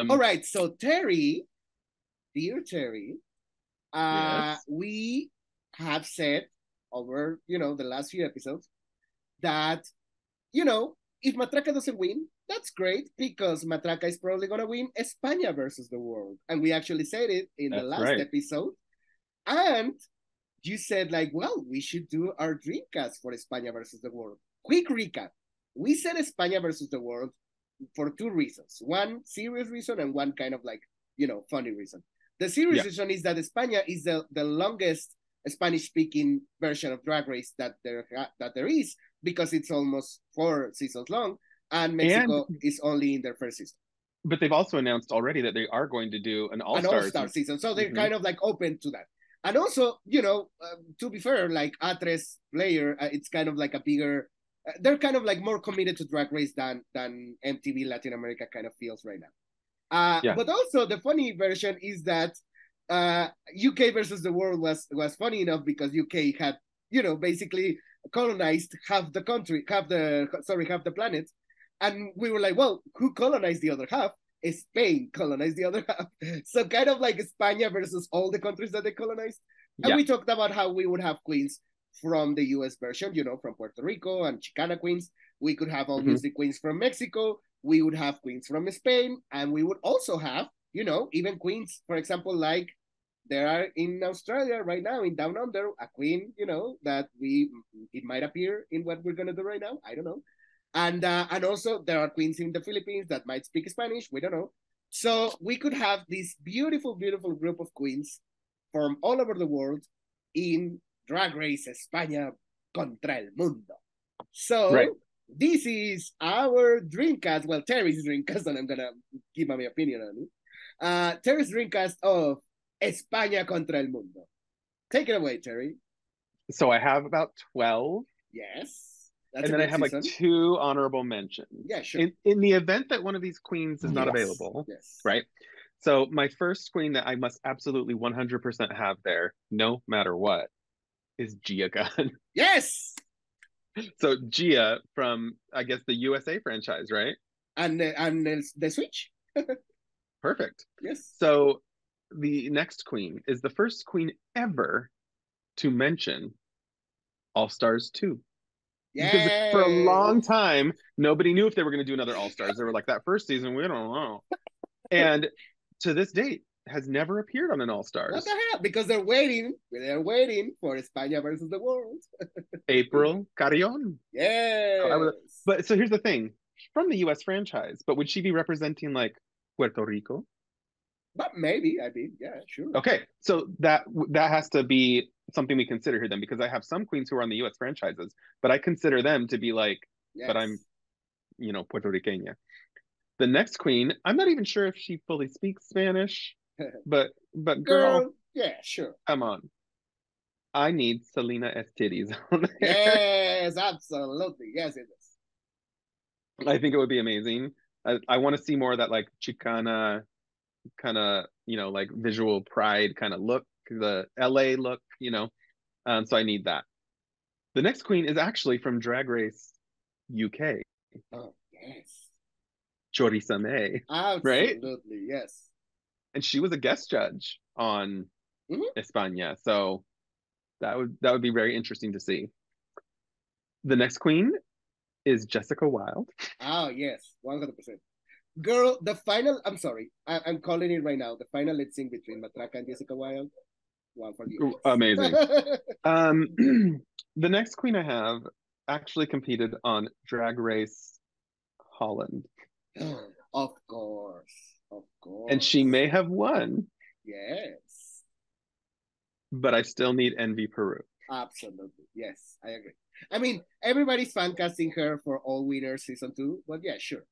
All right, so Terry, dear Terry, Yes. we have said over, the last few episodes that, if Matraca doesn't win, that's great because Matraca is probably going to win España versus the world. And we actually said it in the That's last right. episode. And you said, like, well, we should do our Dreamcast for España versus the world. Quick recap. We said España versus the world for two reasons. One serious reason and one kind of like, funny reason. The serious Yeah. reason is that España is the longest Spanish-speaking version of Drag Race that there is because it's almost 4 seasons long, and And Mexico is only in their first season. but they've also announced already that they are going to do an An all-stars. all-star season, so they're Mhm. kind of like open to that. And also, to be fair, like A3 player, it's kind of like a bigger. They're kind of like more committed to Drag Race than MTV Latin America kind of feels right now. Yeah. But also the funny version is that UK versus the world was funny enough because UK had basically colonized half the country, half the planet, and we were like, well, who colonized the other half? Spain colonized the other half, so kind of like España versus all the countries that they colonized. And Yeah. we talked about how we would have queens from the US version, from Puerto Rico and Chicana queens. We could have Mhm. obviously queens from Mexico. We would have queens from Spain, and we would also have, even queens, for example, like there are in Australia right now, in Down Under, a queen, that it might appear in what we're gonna do right now. I don't know. And also there are queens in the Philippines that might speak Spanish. We don't know. So we could have this beautiful, beautiful group of queens from all over the world in Drag Race España contra el mundo. Right. So this is our Dreamcast. Well, Terry's Dreamcast, and I'm gonna give my opinion on it. Terry's Dreamcast of España contra el mundo. Take it away, Terry. So I have about 12, Yes, that's and a then I good have like season. two honorable mentions. Yeah, sure. In the event that one of these queens is not Yes, available, yes, right? So my first queen that I must absolutely 100% have there, no matter what, is Gia Gunn. yes. So Gia from, I guess, the USA franchise, right? And the Switch. Perfect. Yes. So the next queen is the first queen ever to mention All Stars 2. Because for a long Yes. time, nobody knew if they were going to do another All Stars. They were like, that first season, we don't know. And to this date, has never appeared on an All What the Stars. hell? Because they're waiting. They're waiting for España versus the world. April Carrion. So Yes. but so here's the thing, from the US franchise, but would she be representing like Puerto Rico? But maybe, I mean, yeah, sure. Okay, so that has to be something we consider here then, because I have some queens who are on the US franchises, but I consider them to be like, but I'm, Yes. Puerto Riqueña. The next queen, I'm not even sure if she fully speaks Spanish, but girl, Girl, yeah, sure. come on. I need Selena Estidis on there. Yes, absolutely. Yes, it is. I think it would be amazing. I want to see more of that like Chicana kind of, like visual pride kind of look, the LA look. So I need that. The next queen is actually from Drag Race UK, Oh, yes. Choriza May, right? Absolutely, yes. And she was a guest judge on Mm-hmm. España, so that would be very interesting to see. The next queen is Jessica Wilde. Oh, yes, 100%. Girl, the final, I'm sorry, I'm calling it right now. The final lip sync between Matraca and Jessica Wilde, one for the Amazing. ages. The next queen I have actually competed on Drag Race Holland, Of course, of and she course. may have won, Yes, but I still need Envy Peru. absolutely. Yes, I agree. I mean, everybody's fan casting her for All Winners season 2, but yeah, sure.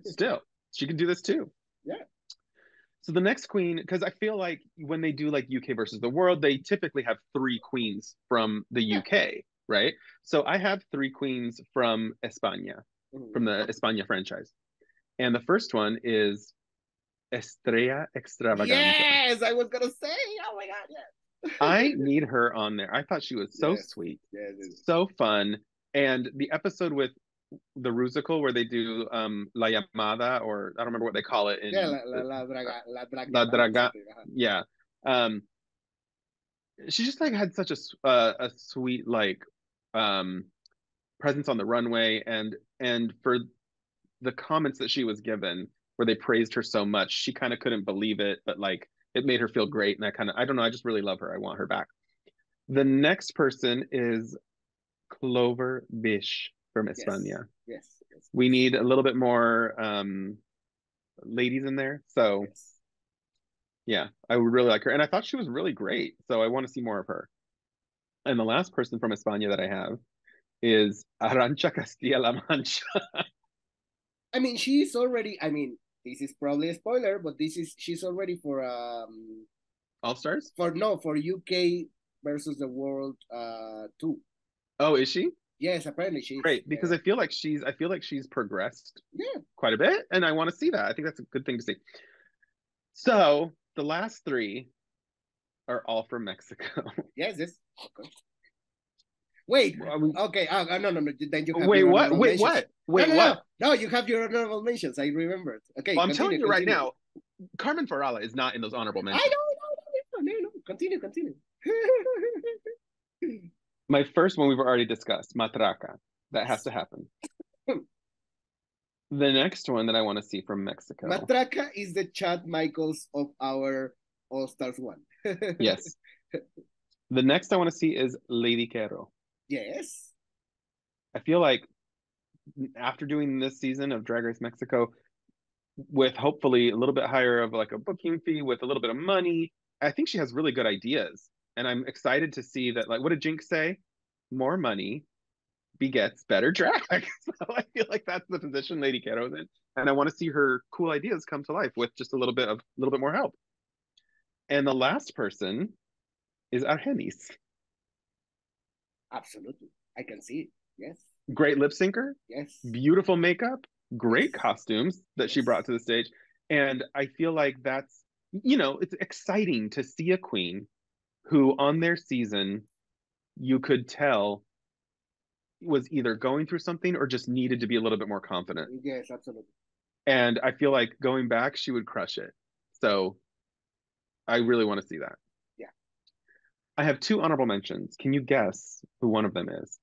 Still, she can do this too. Yeah. So the next queen, because I feel like when they do like UK versus the world, they typically have three queens from the Yeah. UK, right? So I have three queens from España, from the España franchise. And the first one is Estrella Extravaganza. Yes, I was gonna say. Oh my god, yes. I need her on there. I thought she was so Yes, sweet, yes, it is. so fun. And the episode with the Rusical where they do La Llamada, or I don't remember what they call it Yeah, in la drag La llamada or Draga. something. Yeah. Um, she just like had such a sweet like um presence on the runway, and for the comments that she was given where they praised her so much, she kind of couldn't believe it, but like it made her feel great, and I don't know, I just really love her. I want her back. The next person is Clover Bish from Yes, España. yes, yes, We need a little bit more ladies in there. So yes. yeah, I would really like her. And I thought she was really great. So I want to see more of her. And the last person from España that I have is Arancha Castilla-La Mancha. I mean, she's already. I mean, this is probably a spoiler, but she's already All Stars? for no for UK versus the world 2. Oh, is she? Yes, apparently she's. Great, because I feel like she's progressed Yeah. quite a bit, and I want to see that. I think that's a good thing to see. So the last three are all from Mexico. Yes. Yes. Okay. Wait. Okay. No, no, no. Then you have Wait, your what? honorable Wait, mentions. what? No, Wait, no, no. what? No, you have your honorable mentions. I remembered. Okay, Well, I'm telling continue, you right continue. now, Carmen Farala is not in those honorable I mentions. know, no, no, no. Continue, continue. My first one we've already discussed, Matraca. That has Yes. to happen. The next one that I want to see from Mexico. Matraca is the Chad Michaels of our All Stars 1. Yes. The next I want to see is Lady Quero. Yes. I feel like after doing this season of Drag Race Mexico, with hopefully a little bit higher of like a booking fee with a little bit of money, I think she has really good ideas. And I'm excited to see that, like, what did Jinx say? More money begets better drag. So I feel like that's the position Lady Quero's in. And I want to see her cool ideas come to life with just a little bit more help. And the last person is Argenis. Absolutely. I can see it. Yes. Great lip syncer, Yes. beautiful makeup, great Yes. costumes that she Yes. brought to the stage. And I feel like that's, it's exciting to see a queen who on their season you could tell was either going through something or just needed to be a little bit more confident. Yes, absolutely. And I feel like going back, she would crush it. So I really want to see that. Yeah. I have two honorable mentions. Can you guess who one of them is?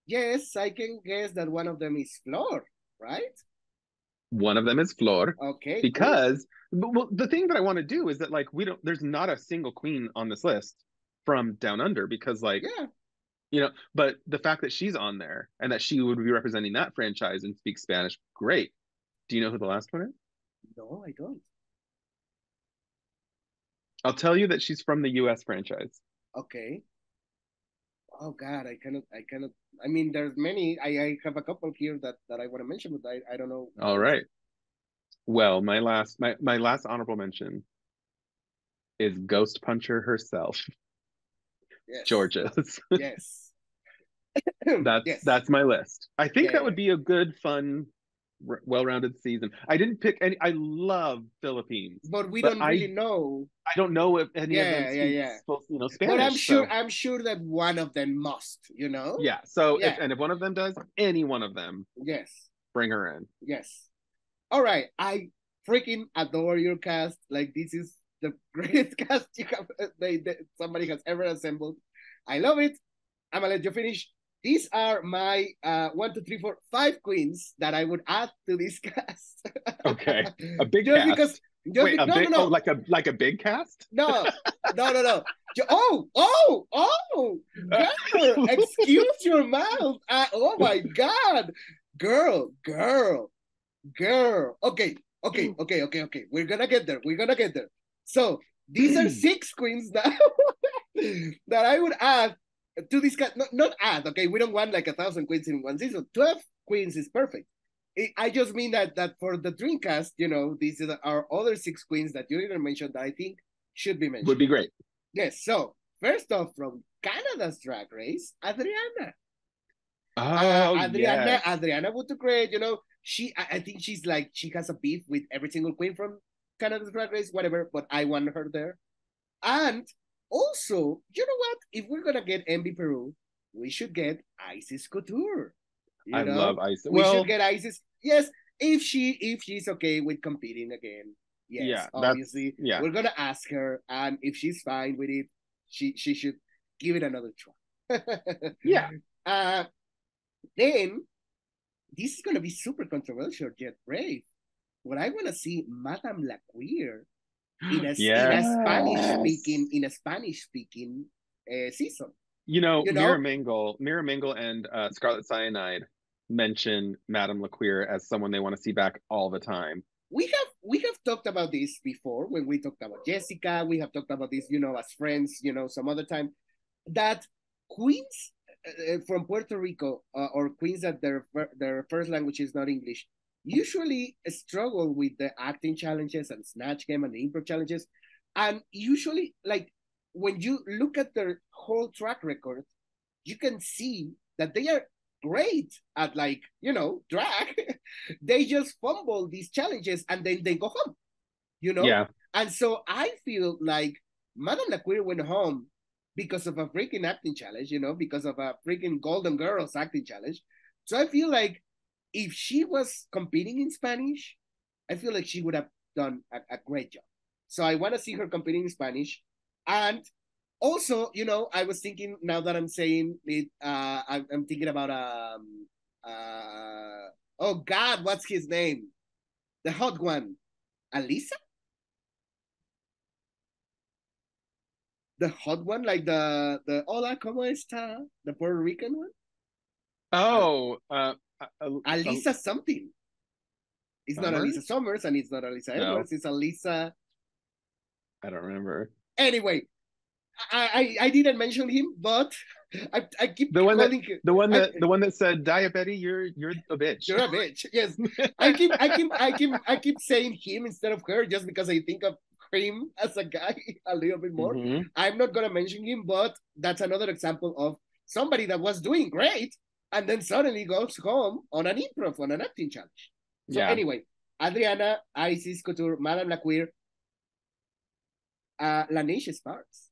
Yes, I can guess that one of them is Flor, right? One of them is Flor, Okay, cool. because well, the thing that I want to do is that like there's not a single queen on this list from Down Under, because like Yeah. but the fact that she's on there and that she would be representing that franchise and speaks Spanish, great. Do you know who the last one is? No, I don't. I'll tell you that she's from the US franchise. Okay. Oh God, I cannot. I mean, there's many. I have a couple here that I want to mention, but I don't know All which. right. Well, my last honorable mention is Ghost Puncher herself, Yes. Georges. Yes. that's Yes. that's my list. I think that Yeah. would be a good, fun, well-rounded season. I didn't pick any. I love Philippines, But we but don't I really know. I don't know if any of them Yeah, yeah, speak yeah. But Spanish. So I'm sure that one of them must, you know? yeah. So if Yeah. one of them does, any one of them, Yes. bring her in. Yes. All right. I freaking adore your cast. Like this is the greatest cast somebody has ever assembled. I love it. I'm gonna let you finish. These are my 1, 2, 3, 4, 5 queens that I would add to this cast. Okay, a big just because, cast. Wait, a no, no, big? Oh, no, like a big cast? no, no, no, no. Oh, girl, excuse your mouth. Oh my God, girl. Okay, okay. We're gonna get there. We're gonna get there. So these are 6 queens now that I would add to this cast. Not add. Okay, we don't want like 1,000 queens in one season. 12 queens is perfect. I just mean that for the Dreamcast, these are our other 6 queens that you didn't mention that I think should be Would mentioned. be great. Yes. So first off, from Canada's Drag Race, Adriana. Oh, yes. Adriana would do great. I think she has a beef with every single queen from Canada's Drag Race, whatever. But I want her there. And also, you know what? If we're gonna get Envy Peru, we should get Isis Couture. You I love know, Isis. we should Well, get Isis. Yes, if she's okay with competing again. Yes, yeah, that's obviously yeah. we're gonna ask her, and if she's fine with it, she should give it another try. Yeah. uh, then this is gonna be super controversial, Jet Brave. What I want to see Madame La Queer Yes. in a Spanish speaking season. You know, You know, Mira Mingle and Scarlet Cyanide mention Madame LaQueer as someone they want to see back all the time. we have talked about this before when we talked about Jessica. We have talked about this, as friends, some other time. That queens from Puerto Rico or queens that their first language is not English usually struggle with the acting challenges and snatch game and the improv challenges, and usually like when you look at their whole track record, you can see that they are great at drag. They just fumble these challenges and then they go home, you know? Yeah. And so I feel like Madame LaQueer went home because of a freaking acting challenge, because of a freaking Golden Girls acting challenge. So I feel like if she was competing in Spanish, I feel like she would have done a great job. So I want to see her competing in Spanish. And also, I was thinking now that I'm saying it, I'm thinking about oh God, what's his name? The hot one, Alisa, the hot one, like the Hola, ¿cómo está? The Puerto Rican one. Oh, Alisa something. It's not Summer? Alisa Summers and it's not Alisa No, Edwards. It's Alisa. I don't remember. Anyway, I didn't mention him, but I keep The one that calling him. the one that said, "Diabetes, you're a bitch." You're a bitch. Yes, I keep saying him instead of her just because I think of him as a guy a little bit more. Mm-hmm. I'm not gonna mention him, but that's another example of somebody that was doing great and then suddenly goes home on an improv on an acting challenge. So Yeah. anyway, Adriana, Isis Couture, Madame Laqueer, Lanisha Sparks.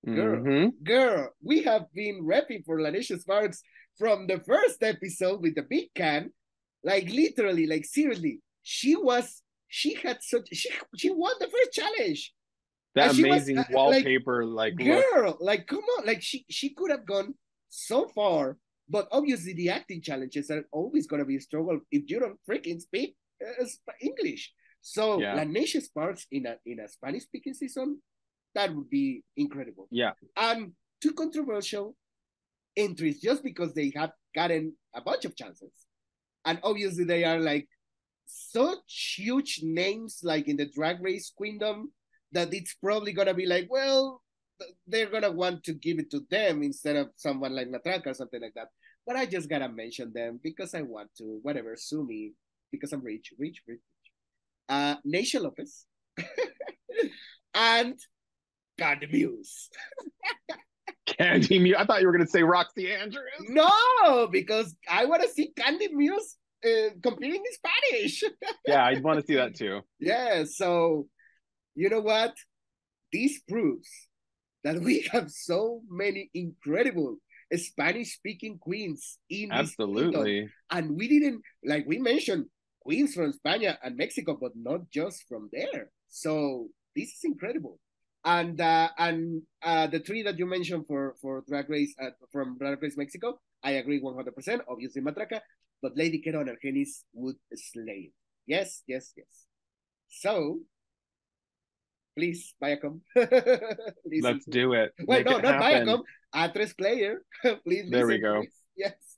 Girl, Mm-hmm. girl, we have been repping for Lanisha Sparks from the first episode with the big can. Like literally, like seriously, she won the first challenge. That And she was amazing like, wallpaper look. girl, like come on, like she could have gone so far, but obviously the acting challenges are always gonna be a struggle if you don't freaking speak English. So Yeah. Lanisha Sparks in a Spanish speaking season, that would be incredible. Yeah. And two controversial entries just because they have gotten a bunch of chances. And obviously they are like such huge names like in the drag race queendom that it's probably gonna be like, well, they're gonna want to give it to them instead of someone like Matraca or something like that. But I just gotta mention them because I want to, whatever, sue me because I'm rich. Neisha Lopez and God Muse. Candy Muse. I thought you were gonna say Roxy Andrews. No, because I want to see Candy Muse competing in Spanish. Yeah, I'd want to see that too. Yeah, so you know what? This proves that we have so many incredible Spanish speaking queens in this kingdom. Absolutely. And we didn't, like we mentioned, queens from Spain and Mexico, but not just from there. So this is incredible. And the three that you mentioned for Drag Race from Drag Race Mexico, I agree 100%. Obviously Matraca, but Lady Quero and Argenis would slay. Yes, yes, yes. So please, Viacom. Let's do it. Well, Make no, it not happen. Viacom. Actress player. Please There we listen. go. Please. Yes.